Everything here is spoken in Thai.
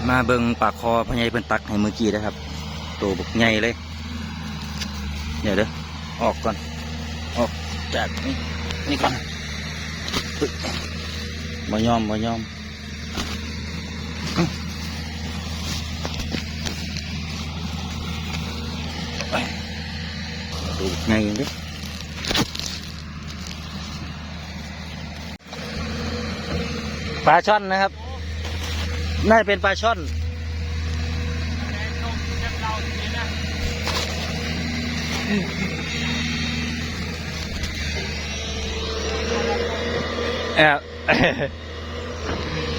มาเบิ่งปากคอพญายเพิ่นตักให้เมื่อกี้นะครับตัวบกใหญ่เลยเดี๋ยวเด้อออกก่อนออกจากนี่ก่อนบ่ยอมตัวบกใหญ่เด้อปลาช่อนนะครับน่าจะเป็นปลาช่อนแอบ